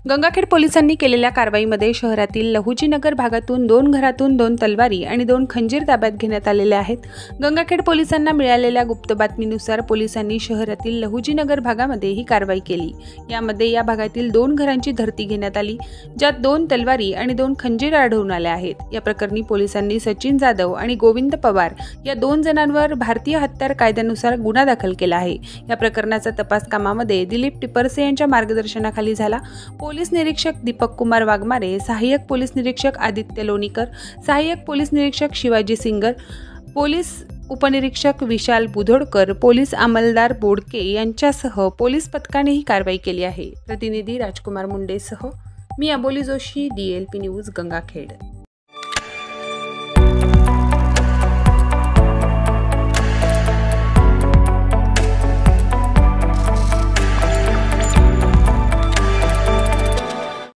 गंगाखेड पोलिसांनी केलेल्या कारवाईमध्ये शहरातील लहुजीनगर भागातून 2 घरातून 2 तलवारी आणि 2 खंजीर ताब्यात घेण्यात आलेले आहेत। गंगाखेड पोलिसांना मिळालेल्या गुप्त बातमीनुसार पोलिसांनी शहरातील लहुजीनगर भागामध्ये ही कारवाई केली। यामध्ये या भागातील 2 घरांची धरती घेण्यात आली, ज्यात 2 तलवारी आणि 2 खंजीर आढळून आल्या आहेत। या प्रकरणी पोलिसांनी सचिन जाधव आणि गोविंद पवार या 2 जणांवर भारतीय हत्यार कायद्यानुसार गुन्हा दाखल केला आहे। या प्रकरणाचा तपास कामामध्ये दिलीप टिपरसे यांच्या मार्गदर्शनाखाली झाला। पोलीस निरीक्षक दीपक कुमार वाघमारे, सहाय्यक पोलीस निरीक्षक आदित्य लोणीकर, सहाय्यक पोलीस निरीक्षक शिवाजी सिंगर, पोलीस उपनिरीक्षक विशाल बुधोडकर, पोलीस अंमलदार बोडके यांच्यासह पोलीस पथकाने ही कारवाई केली आहे। प्रतिनिधी राजकुमार मुंडेसह मी अबोली जोशी, DLP न्यूज गंगाखेड।